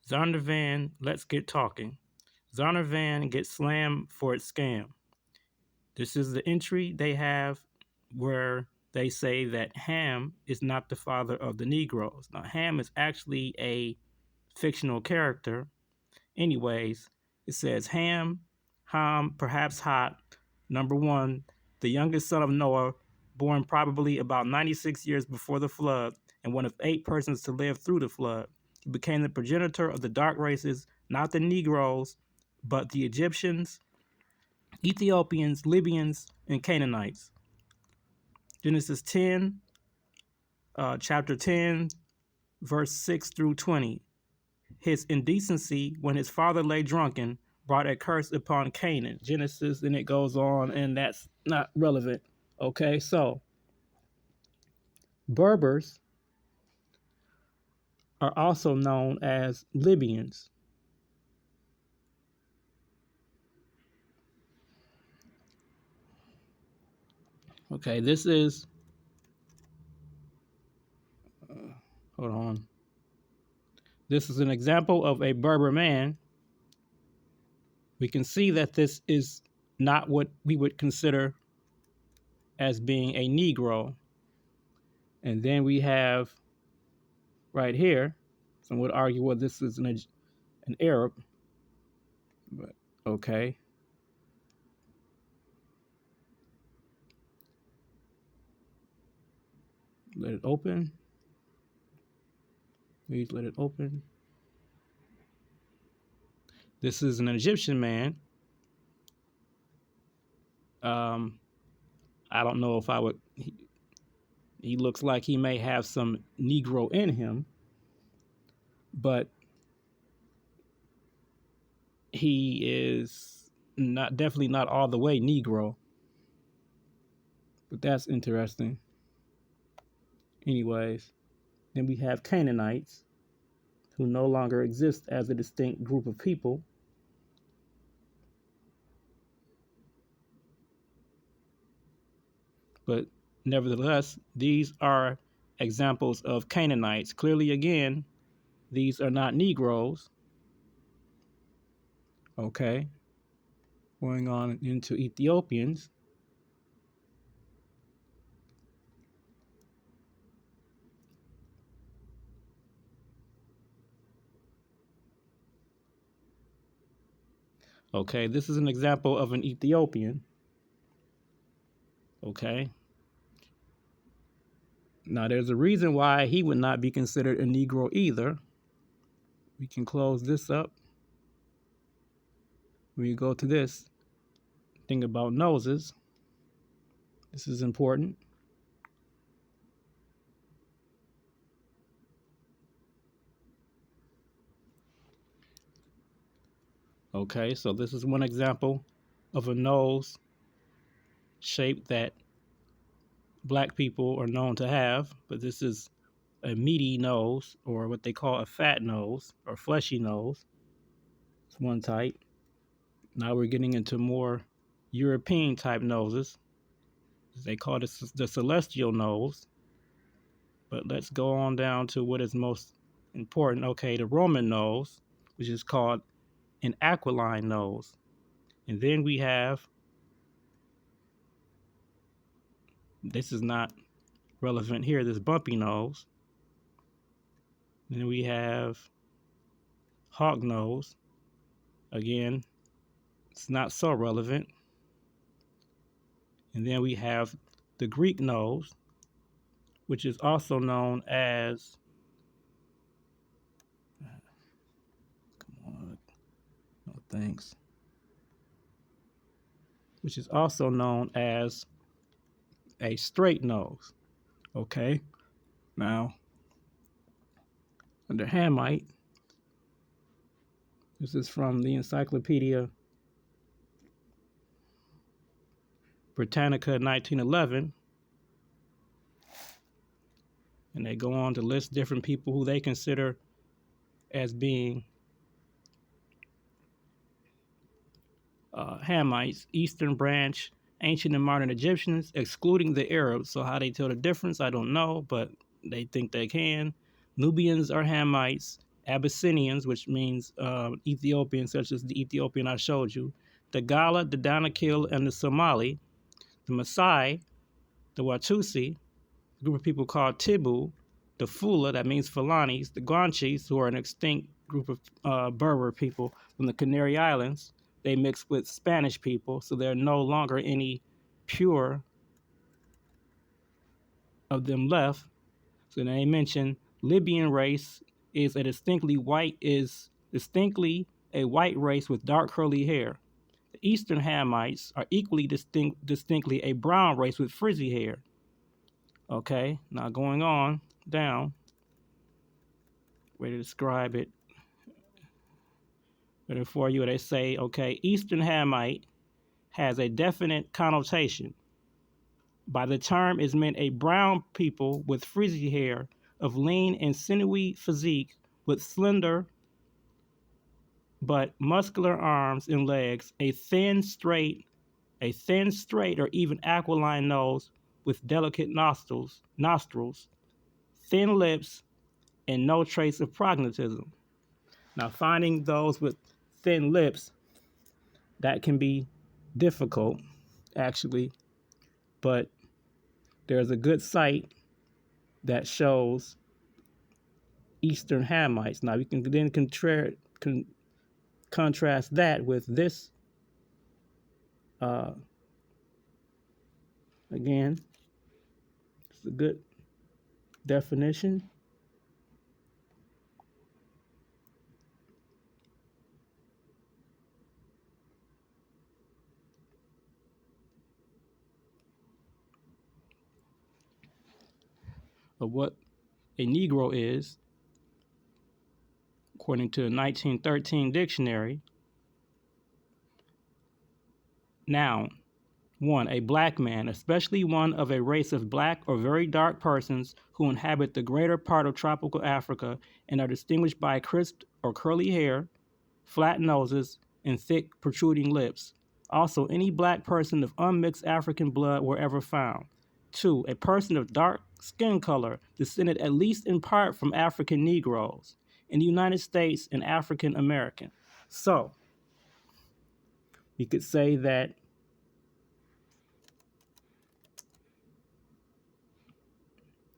Zondervan, let's get talking. Zondervan gets slammed for its scam. This is the entry they have where they say that Ham is not the father of the Negroes. Now, Ham is actually a fictional character. Anyways, it says Ham, perhaps Hot, number one, the youngest son of Noah, born probably about 96 years before the flood, and one of 8 persons to live through the flood. He became the progenitor of the dark races, not the Negroes, but the Egyptians, Ethiopians, Libyans, and Canaanites. Genesis 10, chapter 10, verse 6 through 20. His indecency, when his father lay drunken, brought a curse upon Canaan. Genesis, and it goes on, and that's not relevant. Okay, so Berbers are also known as Libyans. Okay, this is, hold on. This is an example of a Berber man. We can see that this is not what we would consider as being a Negro. And then we have right here, some would argue, well, this is an Arab, but okay. Let it open. Please let it open. This is an Egyptian man. I don't know if I would, he looks like he may have some Negro in him, but he is definitely not all the way Negro. But that's interesting. Anyways, then we have Canaanites, who no longer exist as a distinct group of people. But nevertheless, these are examples of Canaanites. Clearly, again, these are not Negroes. Okay. Going on into Ethiopians. Okay, this is an example of an Ethiopian. Okay. Now, there's a reason why he would not be considered a Negro either. We can close this up. When you go to this thing about noses, this is important. Okay, so this is one example of a nose shape that Black people are known to have, but this is a meaty nose, or what they call a fat nose or fleshy nose. It's one type. Now we're getting into more European type noses. They call this the celestial nose. But let's go on down to what is most important. Okay, the Roman nose, which is called an aquiline nose. And then we have, this is not relevant here, this bumpy nose. Then we have hawk nose. Again, it's not so relevant. And then we have the Greek nose, which is also known as, come on, no thanks, which is also known as a straight nose. Okay, now under Hamite, this is from the Encyclopedia Britannica 1911, and they go on to list different people who they consider as being Hamites, Eastern Branch, ancient and modern Egyptians, excluding the Arabs. So how they tell the difference, I don't know, but they think they can. Nubians are Hamites, Abyssinians, which means Ethiopians, such as the Ethiopian I showed you, the Gala, the Danakil, and the Somali, the Maasai, the Watusi, a group of people called Tibu, the Fula, that means Fulanis, the Guanches, who are an extinct group of Berber people from the Canary Islands. They mixed with Spanish people, so there are no longer any pure of them left. So they mentioned Libyan race is distinctly a white race with dark curly hair. The Eastern Hamites are equally distinctly a brown race with frizzy hair. Okay, now going on down, way to describe it better for you. They say, okay, Eastern Hamite has a definite connotation. By the term is meant a brown people with frizzy hair, of lean and sinewy physique, with slender but muscular arms and legs, a thin, straight, or even aquiline nose with delicate nostrils, thin lips, and no trace of prognatism. Now, finding those with thin lips, that can be difficult, actually, but there's a good site that shows Eastern Hamites. Now, you can then contrast that with this, uh, again, it's a good definition. Of what a Negro is, according to the 1913 dictionary. Noun: 1. A black man, especially one of a race of black or very dark persons who inhabit the greater part of tropical Africa and are distinguished by crisp or curly hair, flat noses, and thick protruding lips. Also, any black person of unmixed African blood wherever found. 2. A person of dark skin color, descended at least in part from African Negroes. In the United States, an African American. So, you could say that,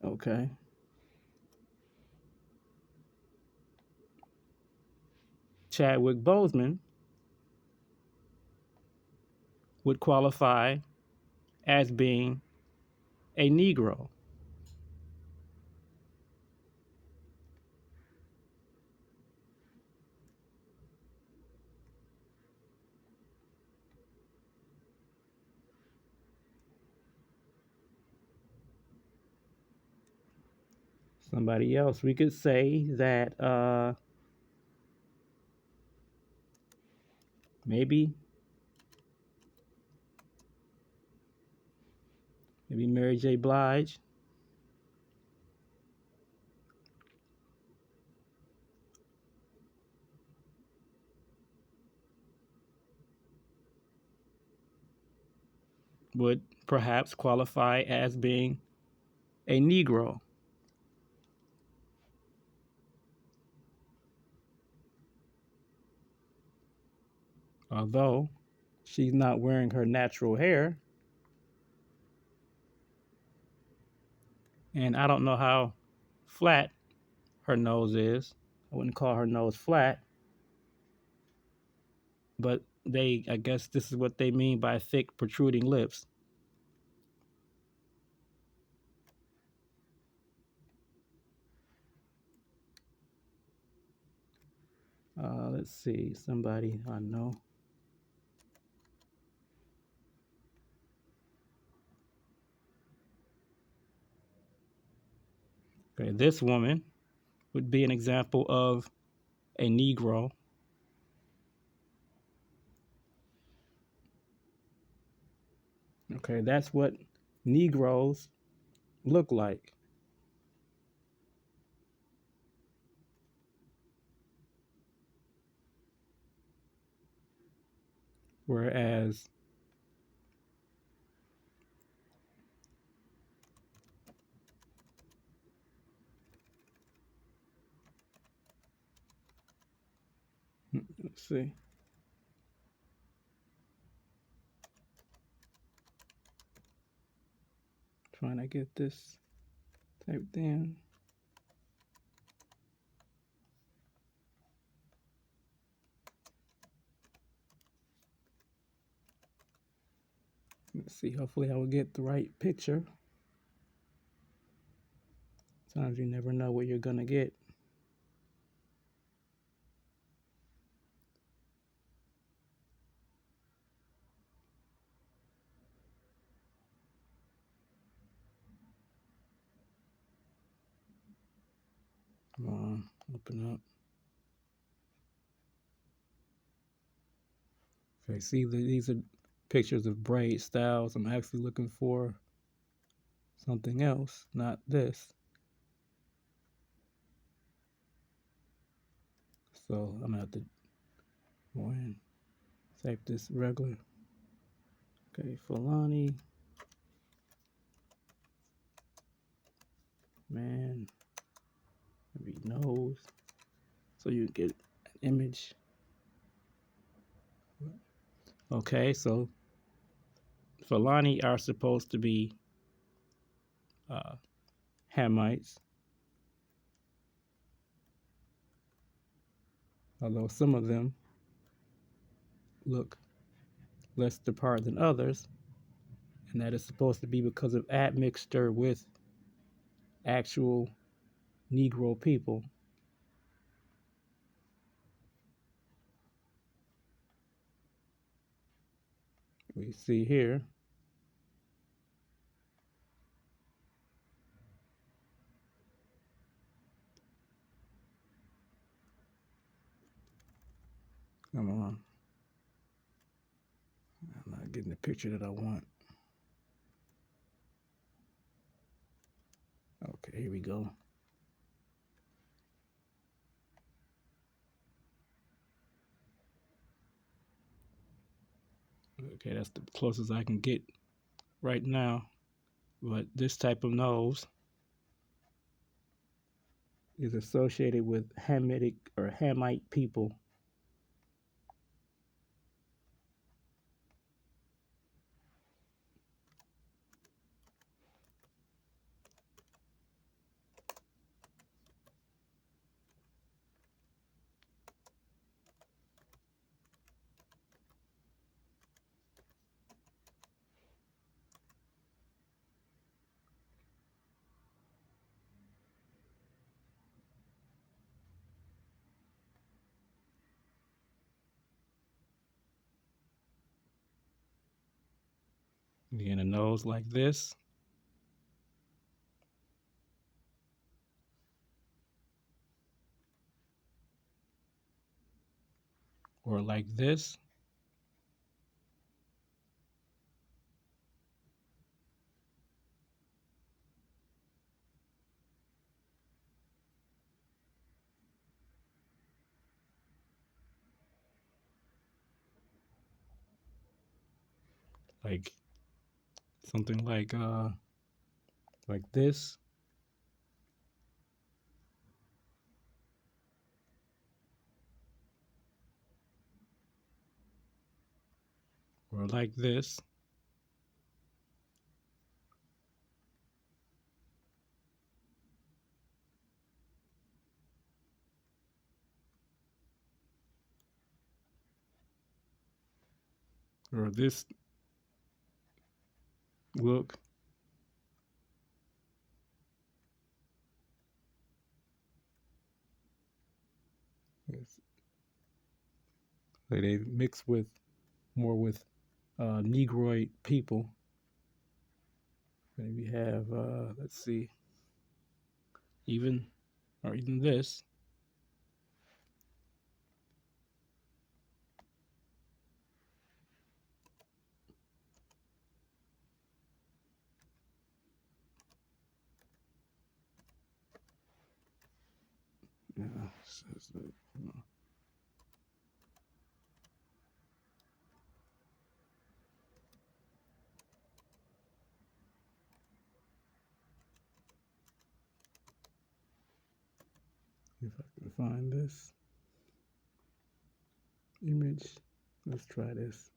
okay, Chadwick Boseman would qualify as being a Negro. Somebody else, we could say that maybe Mary J. Blige would perhaps qualify as being a Negro. Although she's not wearing her natural hair, and I don't know how flat her nose is. I wouldn't call her nose flat, but I guess this is what they mean by thick protruding lips. Let's see, somebody I know. Okay, this woman would be an example of a Negro. Okay, that's what Negroes look like. Whereas Let's see. Trying to get this typed in. Let's see. Hopefully, I will get the right picture. Sometimes you never know what you're gonna get. Come on, open up. Okay, see, these are pictures of braid styles. I'm actually looking for something else, not this. So I'm gonna have to go in, type this regular. Okay, Fulani, man, maybe nose. So you get an image. Okay, so Fulani are supposed to be uh, Hamites, although some of them look less depart than others, and that is supposed to be because of admixture with actual Negro people. We see here. Come on. I'm not getting the picture that I want. Okay, here we go. Okay, that's the closest I can get right now. But this type of nose is associated with Hamitic or Hamite people. Again, a nose like this, or like this, like something like this, or like this. Or this look. They mix with more with Negroid people. Maybe have let's see, even or even this. Yeah, if I can find this. image. Let's try this.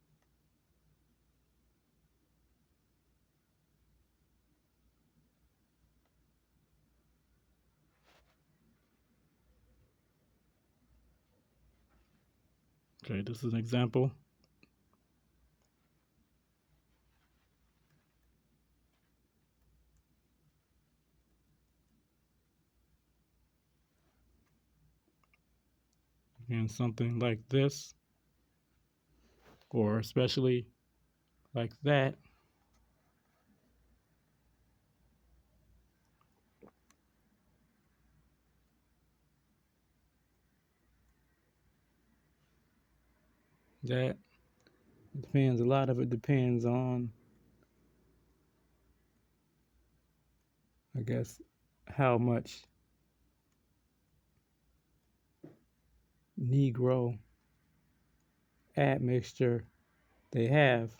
Okay, this is an example. And something like this, or especially like that, that depends. A lot of it depends on, I guess, how much Negro admixture they have.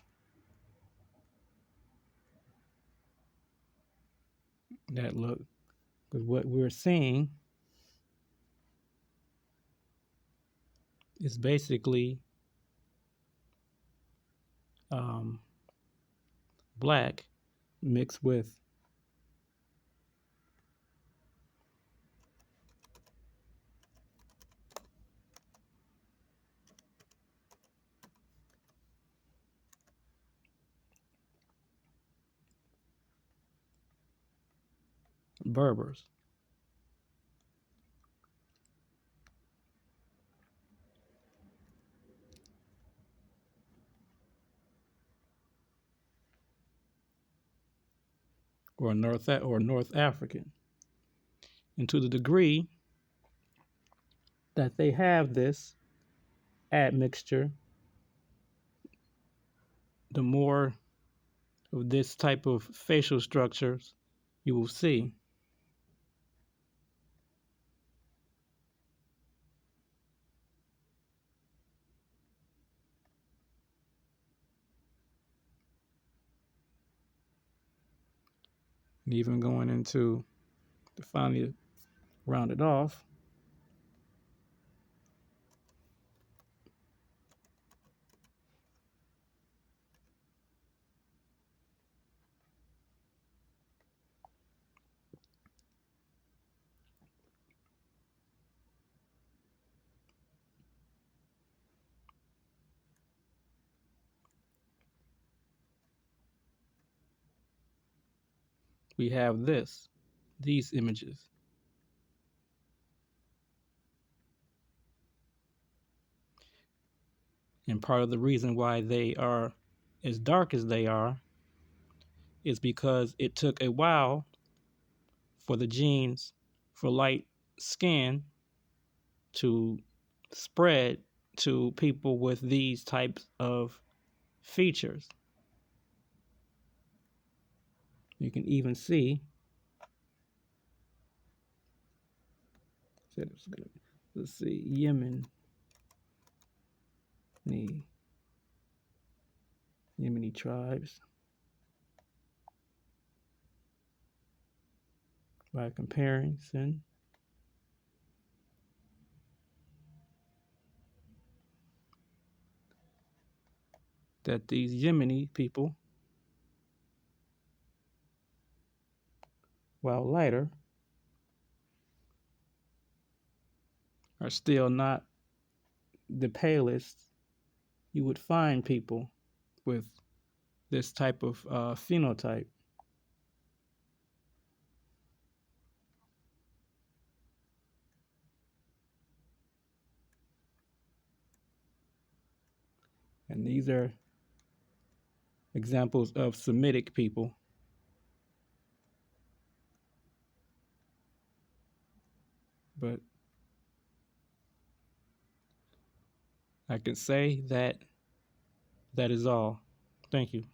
That look, because what we're seeing is basically um, black mixed with Berbers. North African. And to the degree that they have this admixture, the more of this type of facial structures you will see. And even going into to finally round it off, we have these images. And part of the reason why they are as dark as they are is because it took a while for the genes for light skin to spread to people with these types of features. You can even see, let's see, Yemeni tribes by comparison. That these Yemeni people, while lighter, are still not the palest you would find people with this type of phenotype. And these are examples of Semitic people. But I can say that that is all. Thank you.